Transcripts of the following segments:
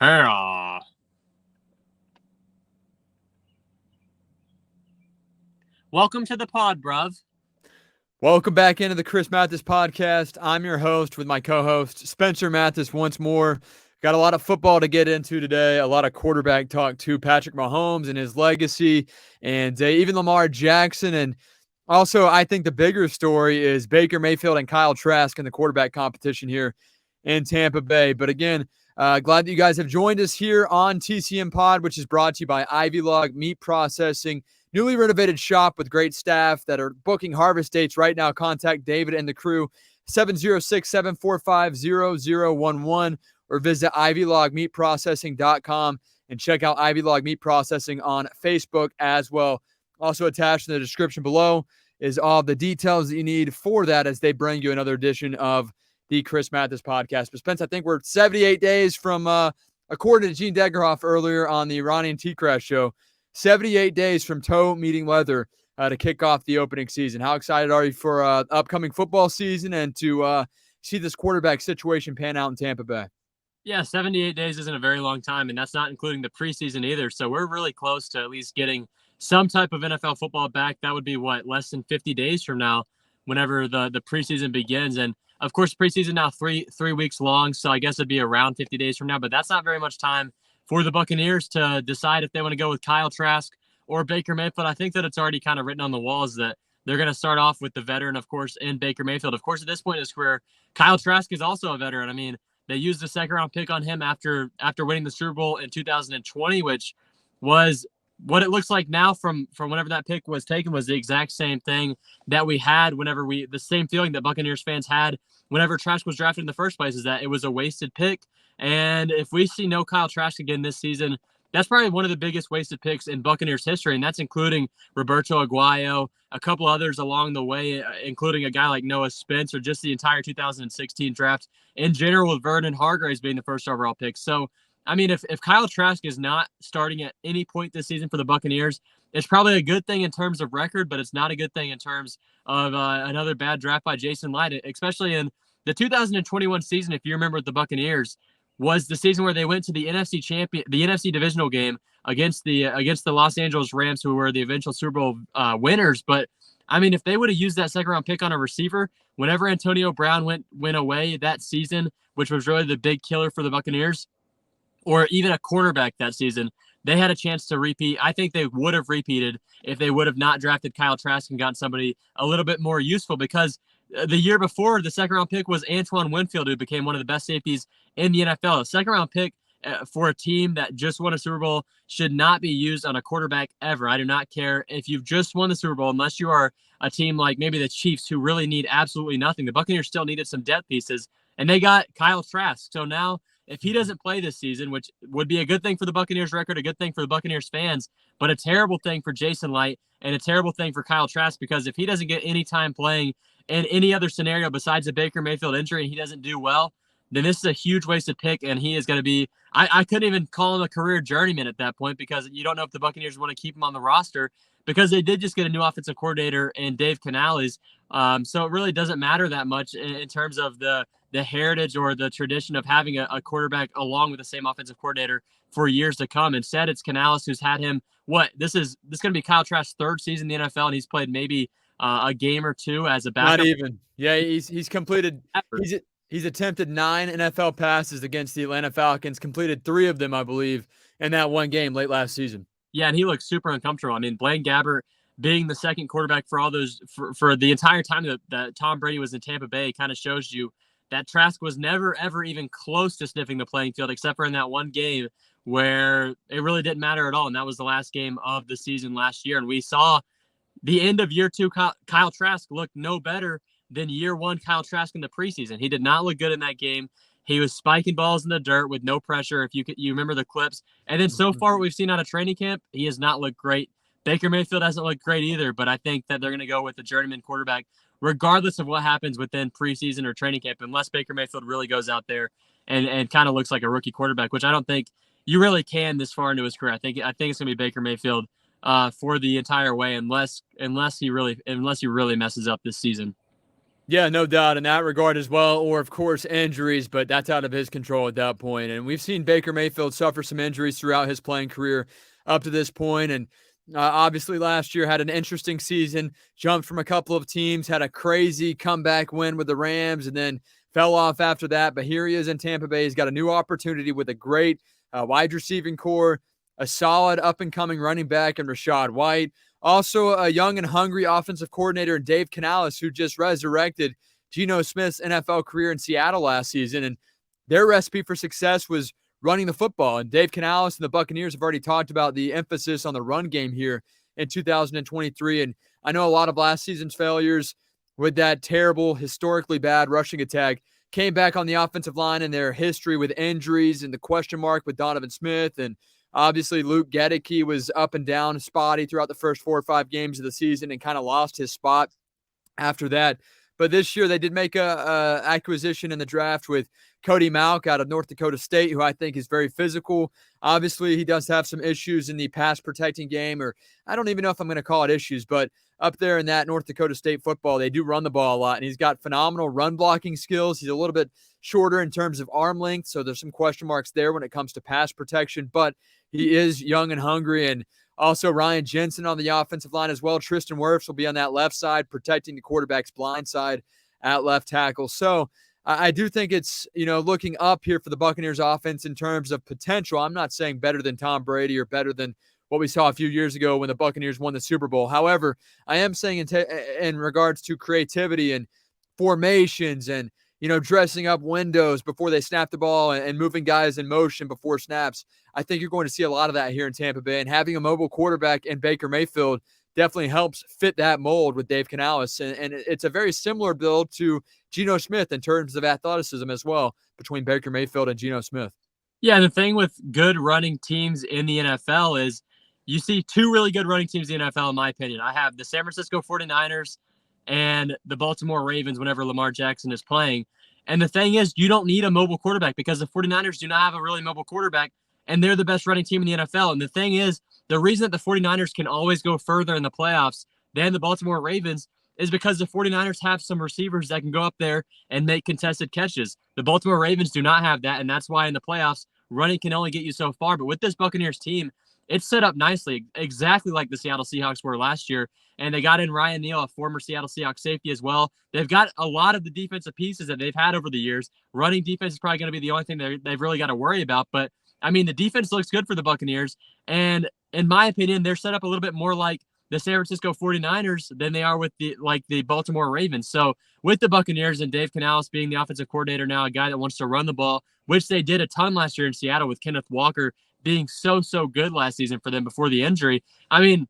Hurrah. Welcome to the pod, bruv. Welcome back into the Chris Mathis podcast. I'm your host with my co-host, Spencer Mathis, once more. Got a lot of football to get into today, a lot of quarterback talk too. Patrick Mahomes and his legacy, and even Lamar Jackson. And also, I think the bigger story is Baker Mayfield and Kyle Trask in the quarterback competition here in Tampa Bay. But again, glad that you guys have joined us here on TCM Pod, which is brought to you by Ivy Log Meat Processing. Newly renovated shop with great staff that are booking harvest dates right now. Contact David and the crew, 706-745-0011, or visit ivylogmeatprocessing.com and check out Ivy Log Meat Processing on Facebook as well. Also attached in the description below is all the details that you need for that as they bring you another edition of the Chris Mathis podcast. But Spence, I think we're 78 days from, according to Gene Degerhoff earlier on the Ronnie and T-Crash show, 78 days from toe meeting leather to kick off the opening season. How excited are you for upcoming football season and to see this quarterback situation pan out in Tampa Bay? Yeah, 78 days isn't a very long time, and that's not including the preseason either. So we're really close to at least getting some type of NFL football back. That would be, less than 50 days from now whenever the preseason begins. And, of course, preseason now three weeks long, so I guess it'd be around 50 days from now. But that's not very much time for the Buccaneers to decide if they want to go with Kyle Trask or Baker Mayfield. I think that it's already kind of written on the walls that they're going to start off with the veteran, of course, in Baker Mayfield. Of course, at this point in his career, Kyle Trask is also a veteran. I mean, they used a second-round pick on him after winning the Super Bowl in 2020, which was what it looks like now from whenever that pick was taken was the exact same thing that we had the same feeling that Buccaneers fans had whenever Trask was drafted in the first place, is that it was a wasted pick. And if we see no Kyle Trask again this season, that's probably one of the biggest wasted picks in Buccaneers history, and that's including Roberto Aguayo, a couple others along the way, including a guy like Noah Spence, or just the entire 2016 draft in general, with Vernon Hargreaves being the first overall pick. So, I mean, if Kyle Trask is not starting at any point this season for the Buccaneers, it's probably a good thing in terms of record, but it's not a good thing in terms of another bad draft by Jason Light, especially in the 2021 season. If you remember the Buccaneers, was the season where they went to the NFC divisional game against the Los Angeles Rams, who were the eventual Super Bowl winners. But I mean, if they would have used that second round pick on a receiver, whenever Antonio Brown went away that season, which was really the big killer for the Buccaneers, or even a quarterback that season, they had a chance to repeat. I think they would have repeated if they would have not drafted Kyle Trask and gotten somebody a little bit more useful, because the year before, the second-round pick was Antoine Winfield, who became one of the best safeties in the NFL. A second-round pick for a team that just won a Super Bowl should not be used on a quarterback ever. I do not care if you've just won the Super Bowl, unless you are a team like maybe the Chiefs, who really need absolutely nothing. The Buccaneers still needed some depth pieces, and they got Kyle Trask. So now, if he doesn't play this season, which would be a good thing for the Buccaneers record, a good thing for the Buccaneers fans, but a terrible thing for Jason Light and a terrible thing for Kyle Trask, because if he doesn't get any time playing in any other scenario besides a Baker Mayfield injury and he doesn't do well, then this is a huge wasted pick, and he is going to be – I couldn't even call him a career journeyman at that point, because you don't know if the Buccaneers want to keep him on the roster, because they did just get a new offensive coordinator in Dave Canales. So it really doesn't matter that much in terms of the heritage or the tradition of having a quarterback along with the same offensive coordinator for years to come. Instead, it's Canales who's had him – this is going to be Kyle Trask's third season in the NFL, and he's played maybe a game or two as a backup. Not even. Yeah, he's completed – He's attempted 9 NFL passes against the Atlanta Falcons, completed 3 of them, I believe, in that one game late last season. Yeah, and he looks super uncomfortable. I mean, Blaine Gabbert being the second quarterback for all those for the entire time that Tom Brady was in Tampa Bay kind of shows you that Trask was never, ever even close to sniffing the playing field, except for in that one game where it really didn't matter at all, and that was the last game of the season last year. And we saw the end of year 2, Kyle Trask looked no better than year 1 Kyle Trask in the preseason. He did not look good in that game. He was spiking balls in the dirt with no pressure, if you remember the clips. And then so far what we've seen out of training camp, he has not looked great. Baker Mayfield hasn't looked great either, but I think that they're going to go with the journeyman quarterback regardless of what happens within preseason or training camp, unless Baker Mayfield really goes out there and kind of looks like a rookie quarterback, which I don't think you really can this far into his career. I think it's going to be Baker Mayfield for the entire way, unless he really messes up this season. Yeah, no doubt in that regard as well. Or, of course, injuries, but that's out of his control at that point. And we've seen Baker Mayfield suffer some injuries throughout his playing career up to this point. And obviously, last year had an interesting season, jumped from a couple of teams, had a crazy comeback win with the Rams, and then fell off after that. But here he is in Tampa Bay. He's got a new opportunity with a great wide receiving core, a solid up and coming running back in Rachaad White. Also, a young and hungry offensive coordinator, Dave Canales, who just resurrected Geno Smith's NFL career in Seattle last season. And their recipe for success was running the football. And Dave Canales and the Buccaneers have already talked about the emphasis on the run game here in 2023. And I know a lot of last season's failures with that terrible, historically bad rushing attack came back on the offensive line and their history with injuries and the question mark with Donovan Smith. And obviously, Luke Gedeke was up and down, spotty throughout the first 4 or 5 games of the season and kind of lost his spot after that. But this year, they did make a acquisition in the draft with Cody Mauch out of North Dakota State, who I think is very physical. Obviously, he does have some issues in the pass protecting game, or I don't even know if I'm going to call it issues, but up there in that North Dakota State football, they do run the ball a lot, and he's got phenomenal run blocking skills. He's a little bit shorter in terms of arm length, so there's some question marks there when it comes to pass protection, but he is young and hungry. And also Ryan Jensen on the offensive line as well. Tristan Wirfs will be on that left side, protecting the quarterback's blind side at left tackle. So I do think it's, looking up here for the Buccaneers offense in terms of potential. I'm not saying better than Tom Brady or better than what we saw a few years ago when the Buccaneers won the Super Bowl. However, I am saying in regards to creativity and formations and, dressing up windows before they snap the ball and moving guys in motion before snaps, I think you're going to see a lot of that here in Tampa Bay. And having a mobile quarterback in Baker Mayfield definitely helps fit that mold with Dave Canales. And it's a very similar build to Geno Smith in terms of athleticism as well between Baker Mayfield and Geno Smith. Yeah, the thing with good running teams in the NFL is you see 2 really good running teams in the NFL, in my opinion. I have the San Francisco 49ers and the Baltimore Ravens whenever Lamar Jackson is playing. And the thing is, you don't need a mobile quarterback because the 49ers do not have a really mobile quarterback, and they're the best running team in the NFL. And the thing is, the reason that the 49ers can always go further in the playoffs than the Baltimore Ravens is because the 49ers have some receivers that can go up there and make contested catches. The Baltimore Ravens do not have that, and that's why in the playoffs, running can only get you so far. But with this Buccaneers team, it's set up nicely, exactly like the Seattle Seahawks were last year. And they got in Ryan Neal, a former Seattle Seahawks safety as well. They've got a lot of the defensive pieces that they've had over the years. Running defense is probably going to be the only thing they've really got to worry about. But, I mean, the defense looks good for the Buccaneers. And in my opinion, they're set up a little bit more like the San Francisco 49ers than they are with the Baltimore Ravens. So with the Buccaneers and Dave Canales being the offensive coordinator now, a guy that wants to run the ball, which they did a ton last year in Seattle with Kenneth Walker being so good last season for them before the injury. I mean,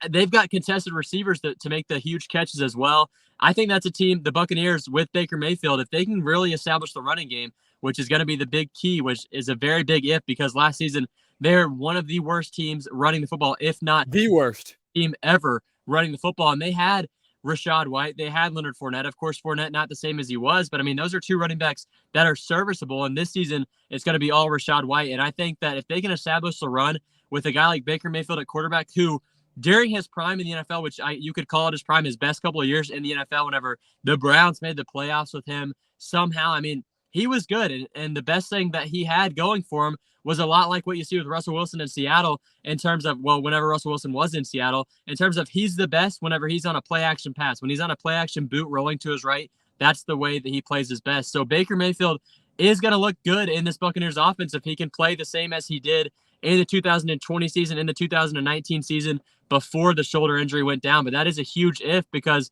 they've got contested receivers to make the huge catches as well. I think that's a team, the Buccaneers with Baker Mayfield, if they can really establish the running game, which is going to be the big key, which is a very big if, because last season they're one of the worst teams running the football, if not the worst team ever running the football. And they had Rachaad White, they had Leonard Fournette. Of course, Fournette not the same as he was, but I mean, those are 2 running backs that are serviceable. And this season, it's going to be all Rachaad White. And I think that if they can establish the run with a guy like Baker Mayfield at quarterback, who during his prime in the NFL, which you could call it his prime, his best couple of years in the NFL, whenever the Browns made the playoffs with him somehow, I mean, he was good. And the best thing that he had going for him was a lot like what you see with Russell Wilson in Seattle in terms of, well, whenever Russell Wilson was in Seattle, in terms of he's the best whenever he's on a play action pass. When he's on a play action boot rolling to his right, that's the way that he plays his best. So Baker Mayfield is going to look good in this Buccaneers offense if he can play the same as he did in the 2020 season, in the 2019 season before the shoulder injury went down. But that is a huge if, because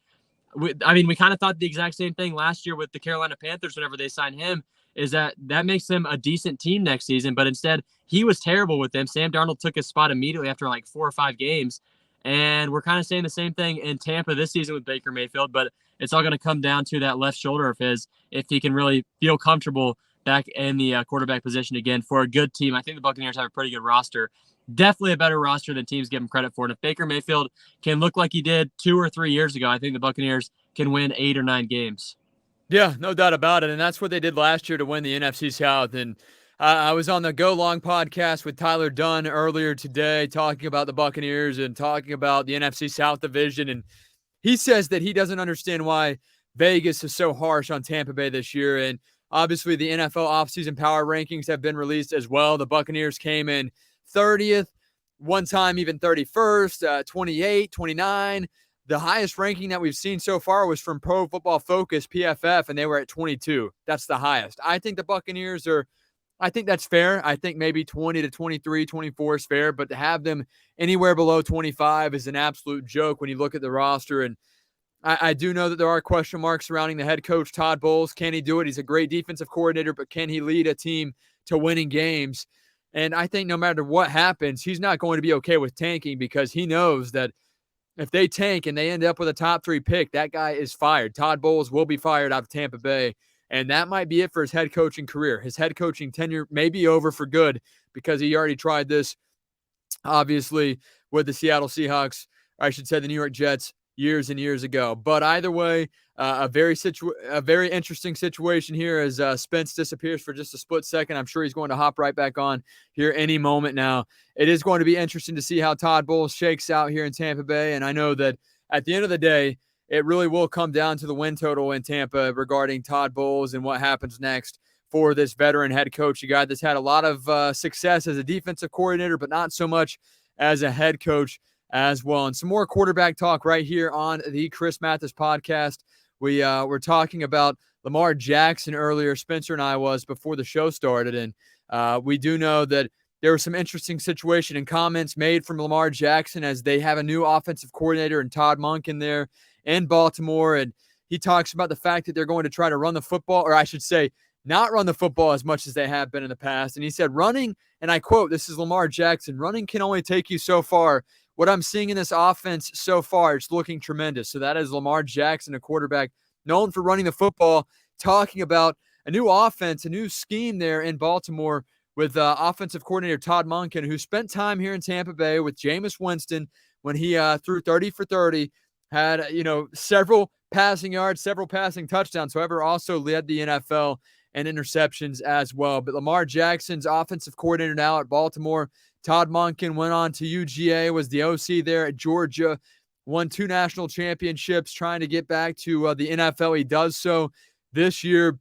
we kind of thought the exact same thing last year with the Carolina Panthers whenever they signed him, is that makes them a decent team next season. But instead, he was terrible with them. Sam Darnold took his spot immediately after like 4 or 5 games. And we're kind of saying the same thing in Tampa this season with Baker Mayfield, but it's all going to come down to that left shoulder of his, if he can really feel comfortable back in the quarterback position again for a good team. I think the Buccaneers have a pretty good roster. Definitely a better roster than teams give him credit for. And if Baker Mayfield can look like he did 2 or 3 years ago, I think the Buccaneers can win 8 or 9 games. Yeah, no doubt about it. And that's what they did last year to win the NFC South. And I was on the Go Long podcast with Tyler Dunn earlier today talking about the Buccaneers and talking about the NFC South division. And he says that he doesn't understand why Vegas is so harsh on Tampa Bay this year. And obviously the NFL offseason power rankings have been released as well. The Buccaneers came in 30th, one time even 31st, 28, 29. The highest ranking that we've seen so far was from Pro Football Focus, PFF, and they were at 22. That's the highest. I think the Buccaneers I think that's fair. I think maybe 20 to 23, 24 is fair, but to have them anywhere below 25 is an absolute joke when you look at the roster. And I do know that there are question marks surrounding the head coach, Todd Bowles. Can he do it? He's a great defensive coordinator, but can he lead a team to winning games? And I think no matter what happens, he's not going to be okay with tanking because he knows that if they tank and they end up with a top 3 pick, that guy is fired. Todd Bowles will be fired out of Tampa Bay. And that might be it for his head coaching career. His head coaching tenure may be over for good because he already tried this, obviously, with the Seattle Seahawks, or I should say the New York Jets, years and years ago. But either way, a very interesting situation here as Spence disappears for just a split second. I'm sure he's going to hop right back on here any moment now. It is going to be interesting to see how Todd Bowles shakes out here in Tampa Bay. And I know that at the end of the day, it really will come down to the win total in Tampa regarding Todd Bowles and what happens next for this veteran head coach, a guy that's had a lot of success as a defensive coordinator, but not so much as a head coach as well. And some more quarterback talk right here on the Chris Mathis podcast. We were talking about Lamar Jackson earlier. Spencer and I was before the show started. And we do know that there was some interesting situation and comments made from Lamar Jackson as they have a new offensive coordinator and Todd Monken there in Baltimore. And he talks about the fact that they're going to try to run the football, or I should say, not run the football as much as they have been in the past. And he said, running, and I quote, this is Lamar Jackson, running can only take you so far. What I'm seeing in this offense so far, it's looking tremendous. So that is Lamar Jackson, a quarterback known for running the football, talking about a new offense, a new scheme there in Baltimore with offensive coordinator Todd Monken, who spent time here in Tampa Bay with Jameis Winston when he threw 30 for 30, had, several passing yards, several passing touchdowns, however, also led the NFL in interceptions as well. But Lamar Jackson's offensive coordinator now at Baltimore. Todd Monken went on to UGA, was the OC there at Georgia, won 2 national championships, trying to get back to the NFL. He does so this year,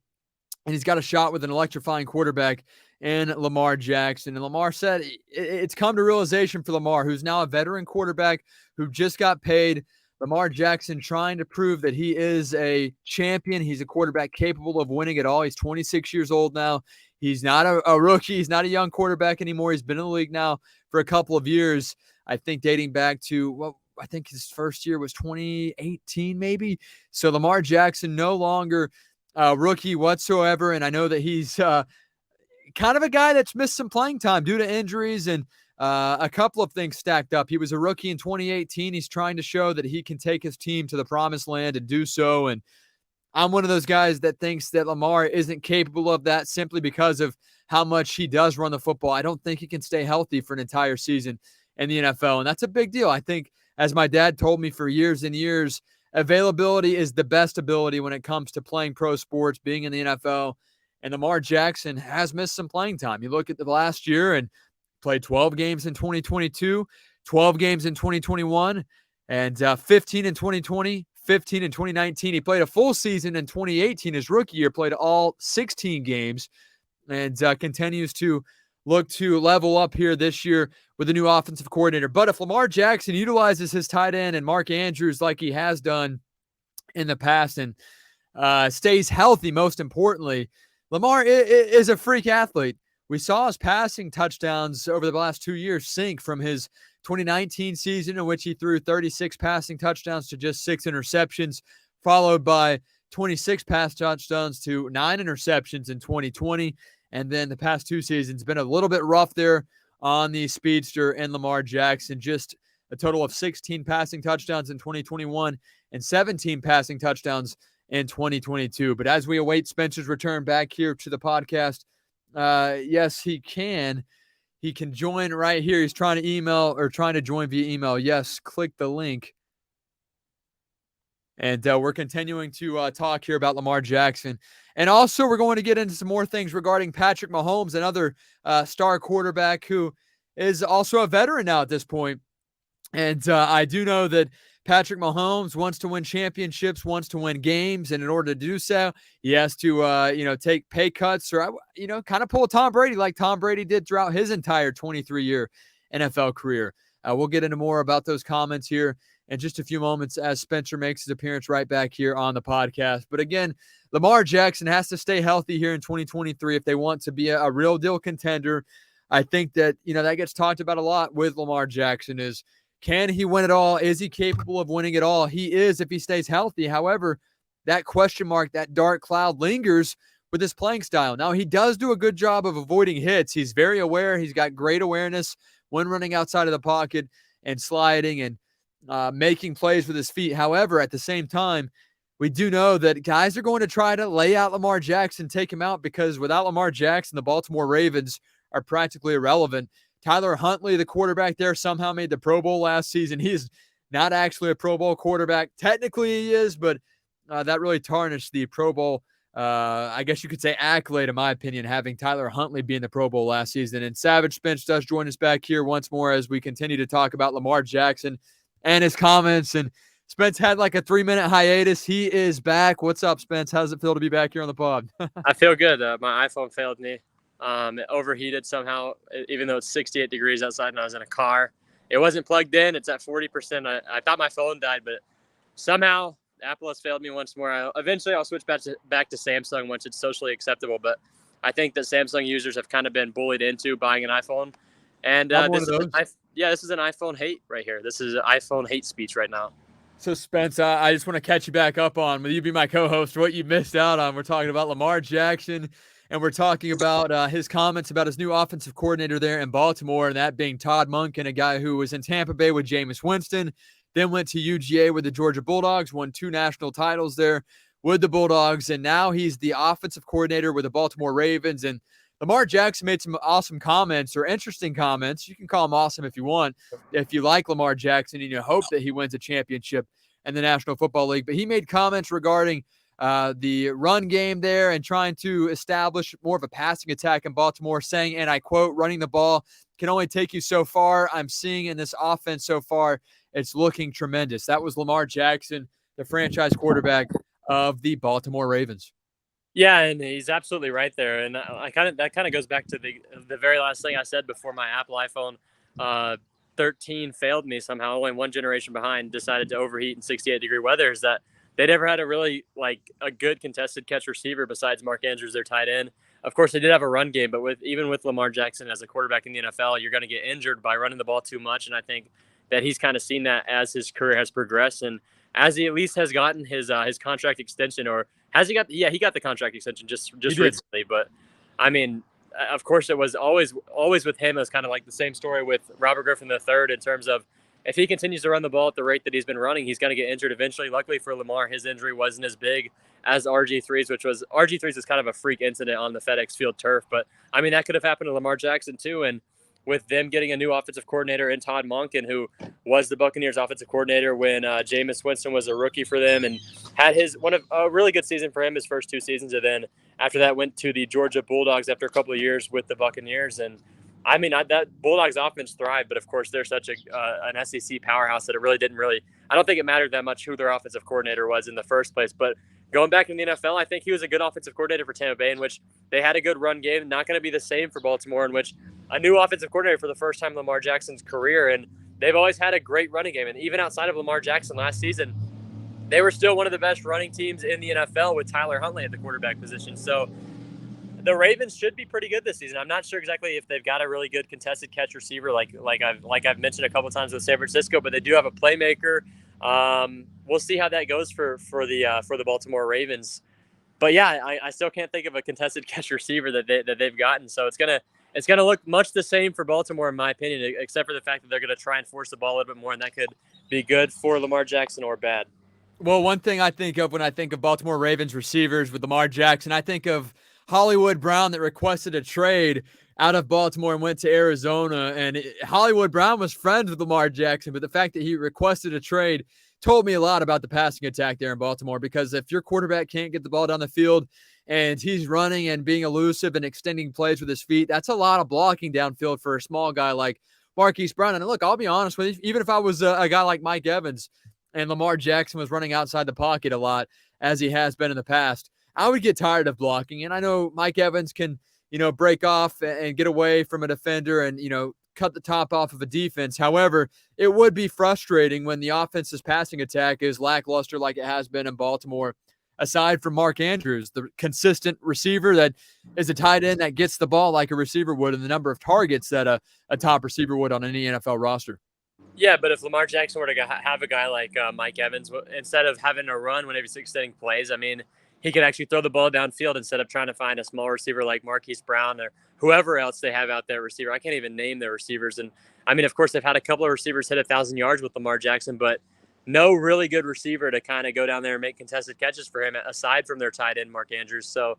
and he's got a shot with an electrifying quarterback in Lamar Jackson. And Lamar said it's come to realization for Lamar, who's now a veteran quarterback who just got paid. Lamar Jackson trying to prove that he is a champion. He's a quarterback capable of winning it all. He's 26 years old now. He's not a rookie. He's not a young quarterback anymore. He's been in the league now for a couple of years, I think dating back to, I think his first year was 2018 maybe. So Lamar Jackson no longer a rookie whatsoever. And I know that he's kind of a guy that's missed some playing time due to injuries and a couple of things stacked up. He was a rookie in 2018. He's trying to show that he can take his team to the promised land and do so. And I'm one of those guys that thinks that Lamar isn't capable of that simply because of how much he does run the football. I don't think he can stay healthy for an entire season in the NFL. And that's a big deal. I think, as my dad told me for years and years, availability is the best ability when it comes to playing pro sports, being in the NFL. And Lamar Jackson has missed some playing time. You look at the last year and played 12 games in 2022, 12 games in 2021, and 15 in 2020, 15 in 2019. He played a full season in 2018. His rookie year, played all 16 games, and continues to look to level up here this year with a new offensive coordinator. But if Lamar Jackson utilizes his tight end and Mark Andrews like he has done in the past and stays healthy, most importantly, Lamar is a freak athlete. We saw his passing touchdowns over the last 2 years sink from his 2019 season, in which he threw 36 passing touchdowns to just 6 interceptions, followed by 26 pass touchdowns to 9 interceptions in 2020. And then the past 2 seasons been a little bit rough there on the speedster and Lamar Jackson. Just a total of 16 passing touchdowns in 2021 and 17 passing touchdowns in 2022. But as we await Spencer's return back here to the podcast, yes, he can. He can join right here. He's trying to join via email. Yes, click the link. And we're continuing to talk here about Lamar Jackson. And also we're going to get into some more things regarding Patrick Mahomes, another star quarterback who is also a veteran now at this point. And I do know that Patrick Mahomes wants to win championships, wants to win games, and in order to do so, he has to, take pay cuts or, kind of pull a Tom Brady like Tom Brady did throughout his entire 23-year NFL career. We'll get into more about those comments here in just a few moments as Spencer makes his appearance right back here on the podcast. But again, Lamar Jackson has to stay healthy here in 2023 if they want to be a real deal contender. I think that, that gets talked about a lot with Lamar Jackson is, can he win it all? Is he capable of winning it all? He is if he stays healthy. However, that question mark, that dark cloud lingers with his playing style. Now, he does do a good job of avoiding hits. He's very aware. He's got great awareness when running outside of the pocket and sliding and making plays with his feet. However, at the same time, we do know that guys are going to try to lay out Lamar Jackson, take him out, because without Lamar Jackson, the Baltimore Ravens are practically irrelevant. Tyler Huntley, the quarterback there, somehow made the Pro Bowl last season. He's not actually a Pro Bowl quarterback. Technically he is, but that really tarnished the Pro Bowl, I guess you could say, accolade, in my opinion, having Tyler Huntley be in the Pro Bowl last season. And Savage Spence does join us back here once more as we continue to talk about Lamar Jackson and his comments. And Spence had like a 3-minute hiatus. He is back. What's up, Spence? How does it feel to be back here on the pod? I feel good. My iPhone failed me. It overheated somehow, even though it's 68 degrees outside and I was in a car. It wasn't plugged in. It's at 40%. I thought my phone died, but somehow Apple has failed me once more. Eventually, I'll switch back to Samsung once it's socially acceptable. But I think that Samsung users have kind of been bullied into buying an iPhone. And this is an iPhone hate right here. This is iPhone hate speech right now. So, Spence, I just want to catch you back up on, will you be my co-host, what you missed out on. We're talking about Lamar Jackson, and we're talking about his comments about his new offensive coordinator there in Baltimore, and that being Todd Monken, a guy who was in Tampa Bay with Jameis Winston, then went to UGA with the Georgia Bulldogs, won 2 national titles there with the Bulldogs, and now he's the offensive coordinator with the Baltimore Ravens. And Lamar Jackson made some awesome comments, or interesting comments. You can call them awesome if you want, if you like Lamar Jackson and you hope that he wins a championship in the National Football League. But he made comments regarding the run game there and trying to establish more of a passing attack in Baltimore, saying, and I quote, "Running the ball can only take you so far. I'm seeing in this offense so far, it's looking tremendous." That was Lamar Jackson, the franchise quarterback of the Baltimore Ravens. Yeah, and he's absolutely right there. And that kind of goes back to the very last thing I said before my Apple iPhone 13 failed me somehow, only one generation behind, decided to overheat in 68-degree weather, is that they never had a good contested catch receiver besides Mark Andrews, their tight end. Of course, they did have a run game, but even with Lamar Jackson as a quarterback in the NFL, you're going to get injured by running the ball too much. And I think that he's kind of seen that as his career has progressed, and as he at least has gotten his contract extension, or has he got? Yeah, he got the contract extension just recently. But I mean, of course, it was always with him. It was kind of like the same story with Robert Griffin III in terms of, if he continues to run the ball at the rate that he's been running, he's going to get injured eventually. Luckily for Lamar, his injury wasn't as big as RG3's, RG3's is kind of a freak incident on the FedEx Field turf. But I mean, that could have happened to Lamar Jackson too. And with them getting a new offensive coordinator in Todd Monken, who was the Buccaneers offensive coordinator when Jameis Winston was a rookie for them, and had a really good season for him his first 2 seasons, and then after that went to the Georgia Bulldogs after a couple of years with the Buccaneers. And I mean, that Bulldogs offense thrived, but of course they're such an SEC powerhouse that I don't think it mattered that much who their offensive coordinator was in the first place. But going back in the NFL, I think he was a good offensive coordinator for Tampa Bay, in which they had a good run game. Not going to be the same for Baltimore, in which a new offensive coordinator for the first time in Lamar Jackson's career. And they've always had a great running game. And even outside of Lamar Jackson last season, they were still one of the best running teams in the NFL with Tyler Huntley at the quarterback position. So the Ravens should be pretty good this season. I'm not sure exactly if they've got a really good contested catch receiver like I've mentioned a couple times with San Francisco, but they do have a playmaker. We'll see how that goes for the Baltimore Ravens. But yeah, I still can't think of a contested catch receiver that they've gotten. So it's gonna look much the same for Baltimore, in my opinion, except for the fact that they're gonna try and force the ball a little bit more, and that could be good for Lamar Jackson or bad. Well, one thing I think of when I think of Baltimore Ravens receivers with Lamar Jackson, I think of Hollywood Brown that requested a trade out of Baltimore and went to Arizona. And Hollywood Brown was friends with Lamar Jackson, but the fact that he requested a trade told me a lot about the passing attack there in Baltimore, because if your quarterback can't get the ball down the field and he's running and being elusive and extending plays with his feet, that's a lot of blocking downfield for a small guy like Marquise Brown. And look, I'll be honest with you, even if I was a guy like Mike Evans, and Lamar Jackson was running outside the pocket a lot, as he has been in the past, I would get tired of blocking. And I know Mike Evans can, break off and get away from a defender and, cut the top off of a defense. However, it would be frustrating when the offense's passing attack is lackluster like it has been in Baltimore. Aside from Mark Andrews, the consistent receiver that is a tight end that gets the ball like a receiver would, and the number of targets that a top receiver would on any NFL roster. Yeah, but if Lamar Jackson were to have a guy like Mike Evans, instead of having to run whenever he's extending plays, I mean, he could actually throw the ball downfield instead of trying to find a small receiver like Marquise Brown or whoever else they have out there receiver. I can't even name their receivers. And I mean, of course, they've had a couple of receivers hit 1,000 yards with Lamar Jackson, but no really good receiver to kind of go down there and make contested catches for him aside from their tight end, Mark Andrews. So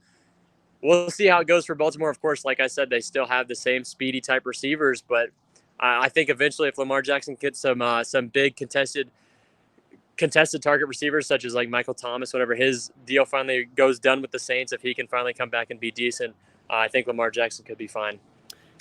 we'll see how it goes for Baltimore. Of course, like I said, they still have the same speedy type receivers, but I think eventually if Lamar Jackson gets some big contested target receivers, such as like Michael Thomas, whenever his deal finally goes done with the Saints, if he can finally come back and be decent, I think Lamar Jackson could be fine.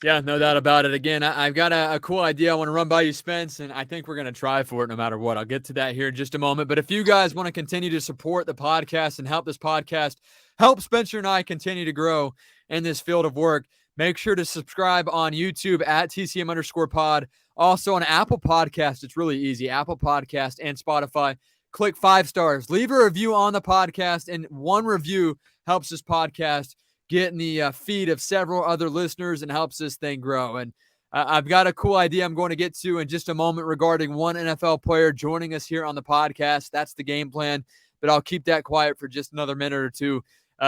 Yeah, no doubt about it. Again, I've got a cool idea I want to run by you, Spence, and I think we're going to try for it no matter what. I'll get to that here in just a moment. But if you guys want to continue to support the podcast and help this podcast help Spencer and I continue to grow in this field of work, make sure to subscribe on YouTube at TCM_pod. Also on Apple Podcast, it's really easy. Apple Podcast and Spotify. Click 5 stars. Leave a review on the podcast, and one review helps this podcast get in the feed of several other listeners and helps this thing grow. And I've got a cool idea I'm going to get to in just a moment regarding one NFL player joining us here on the podcast. That's the game plan, but I'll keep that quiet for just another minute or two.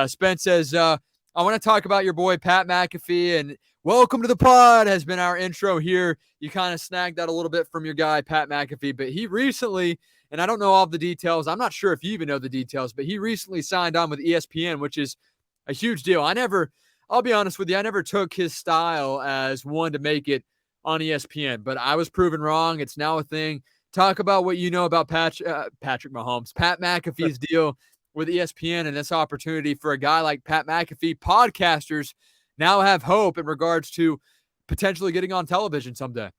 Spence says, I want to talk about your boy Pat McAfee, and welcome to the pod has been our intro here. You kind of snagged that a little bit from your guy, Pat McAfee, but he recently, and I don't know all the details, I'm not sure if you even know the details, but he recently signed on with ESPN, which is a huge deal. I'll be honest with you, I never took his style as one to make it on ESPN, but I was proven wrong. It's now a thing. Talk about what you know about Patrick Mahomes, Pat McAfee's deal with ESPN, and this opportunity for a guy like Pat McAfee. Podcasters now have hope in regards to potentially getting on television someday.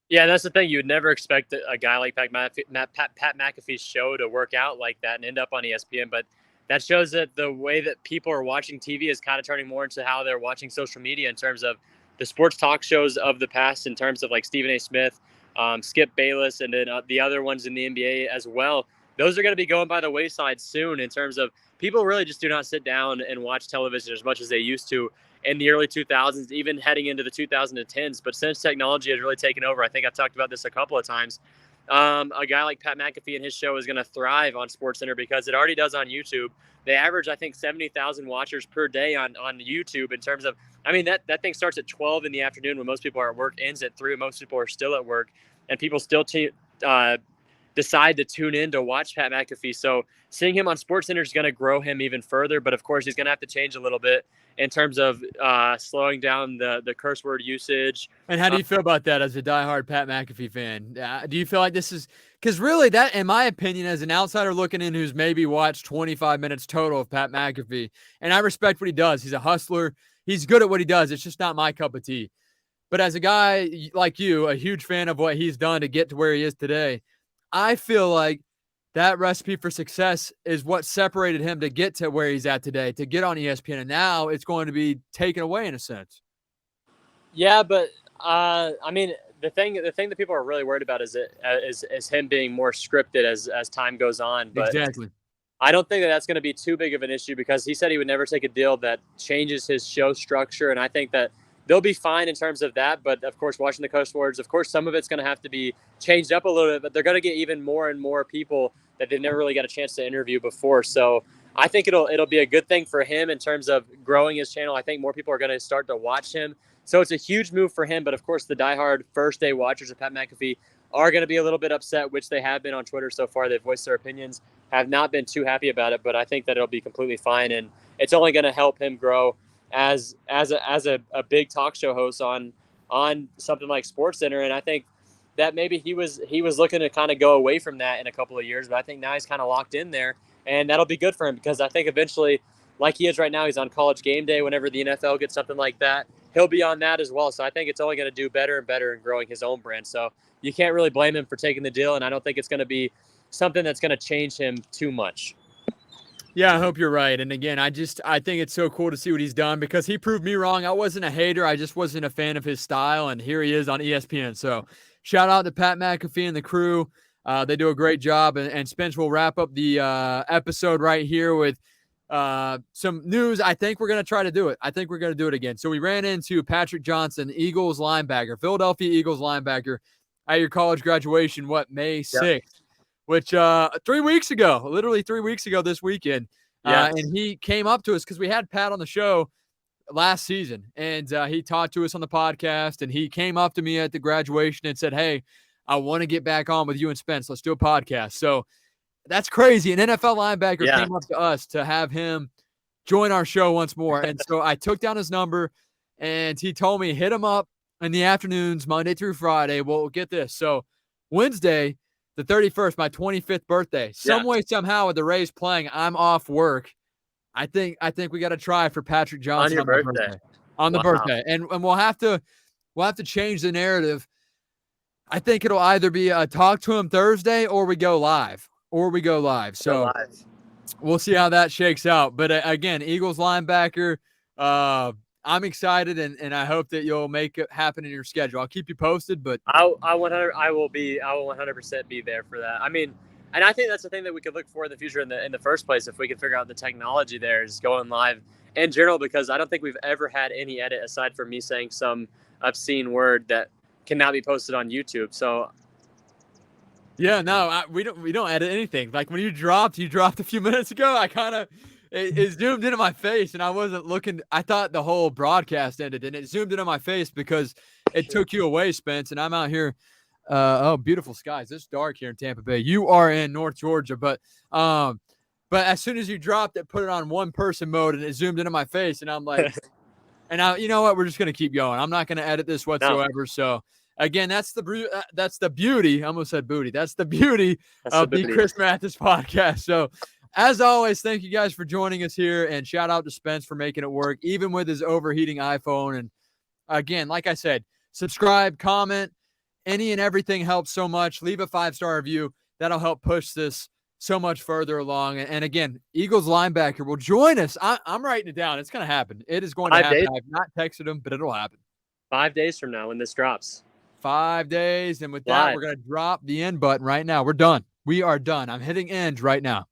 Yeah, that's the thing. You would never expect a guy like Pat McAfee's show to work out like that and end up on ESPN, but that shows that the way that people are watching TV is kind of turning more into how they're watching social media in terms of the sports talk shows of the past, in terms of like Stephen A. Smith, Skip Bayless, and then the other ones in the NBA as well. Those are going to be going by the wayside soon in terms of people really just do not sit down and watch television as much as they used to in the early 2000s, even heading into the 2010s. But since technology has really taken over, I think I've talked about this a couple of times, a guy like Pat McAfee and his show is going to thrive on SportsCenter because it already does on YouTube. They average, I think, 70,000 watchers per day on YouTube in terms of, I mean, that thing starts at 12 in the afternoon when most people are at work, ends at 3 when most people are still at work, and people still decide to tune in to watch Pat McAfee. So seeing him on SportsCenter is going to grow him even further, but of course he's going to have to change a little bit in terms of slowing down the curse word usage. And how do you feel about that as a diehard Pat McAfee fan? Do you feel like this is – because really that, in my opinion, as an outsider looking in who's maybe watched 25 minutes total of Pat McAfee, and I respect what he does. He's a hustler. He's good at what he does. It's just not my cup of tea. But as a guy like you, a huge fan of what he's done to get to where he is today, I feel like that recipe for success is what separated him to get to where he's at today, to get on ESPN. And now it's going to be taken away in a sense. Yeah, but I mean, the thing that people are really worried about is him being more scripted as time goes on. But exactly. I don't think that's going to be too big of an issue because he said he would never take a deal that changes his show structure. And I think that they'll be fine in terms of that. But of course, watching the Coast Words, of course, some of it's going to have to be changed up a little bit, but they're going to get even more and more people that they've never really got a chance to interview before. So I think it'll be a good thing for him in terms of growing his channel. I think more people are going to start to watch him. So it's a huge move for him. But of course, the diehard first day watchers of Pat McAfee are going to be a little bit upset, which they have been on Twitter so far. They've voiced their opinions, have not been too happy about it, but I think that it'll be completely fine. And it's only going to help him grow as a big talk show host on something like SportsCenter. And I think that maybe he was looking to kind of go away from that in a couple of years, but I think now he's kind of locked in there, and that'll be good for him because I think eventually, like he is right now, he's on College Game Day. Whenever the NFL gets something like that, he'll be on that as well. So I think it's only going to do better and better in growing his own brand. So you can't really blame him for taking the deal, and I don't think it's going to be something that's going to change him too much. Yeah, I hope you're right. And again, I think it's so cool to see what he's done because he proved me wrong. I wasn't a hater. I just wasn't a fan of his style. And here he is on ESPN. So shout out to Pat McAfee and the crew. They do a great job. And Spence will wrap up the episode right here with some news. I think we're going to try to do it. I think we're going to do it again. So we ran into Patrick Johnson, Eagles linebacker, Philadelphia Eagles linebacker at your college graduation, May 6th? Yep. Which 3 weeks ago, literally 3 weeks ago this weekend. Yes. And he came up to us because we had Pat on the show last season. And he talked to us on the podcast. And he came up to me at the graduation and said, hey, I want to get back on with you and Spence. Let's do a podcast. So that's crazy. An NFL linebacker came up to us to have him join our show once more. And so I took down his number. And he told me, hit him up in the afternoons, Monday through Friday. Well, get this. So Wednesday, the 31st, my 25th birthday. Some way, somehow, with the Rays playing, I'm off work. I think we got to try for Patrick Johnson on your birthday. On the birthday, and we'll have to change the narrative. I think it'll either be a talk to him Thursday or we go live. So we'll see how that shakes out. But again, Eagles linebacker. I'm excited, and I hope that you'll make it happen in your schedule. I'll keep you posted, but I will 100% be there for that. I mean, and I think that's the thing that we could look for in the future in the first place, if we can figure out the technology there, is going live in general, because I don't think we've ever had any edit aside from me saying some obscene word that cannot be posted on YouTube. So yeah, no, we don't edit anything. Like when you dropped a few minutes ago, I kind of. It zoomed into my face, and I wasn't looking. I thought the whole broadcast ended, and it zoomed into my face because it took you away, Spence, and I'm out here. Beautiful skies. It's dark here in Tampa Bay. You are in North Georgia, but as soon as you dropped it, put it on one-person mode, and it zoomed into my face, and I'm like, you know what? We're just gonna keep going. I'm not gonna edit this whatsoever. No. So again, that's the beauty. I almost said booty. That's the beauty of the Chris Mathis podcast. So. As always, thank you guys for joining us here, and shout out to Spence for making it work, even with his overheating iPhone. And again, like I said, subscribe, comment, any and everything helps so much. Leave a 5-star review. That'll help push this so much further along. And again, Eagles linebacker will join us. I'm writing it down. It's going to happen. It is going to happen. I've not texted him, but it'll happen. 5 days from now when this drops. 5 days. And with that, we're going to drop the end button right now. We're done. We are done. I'm hitting end right now.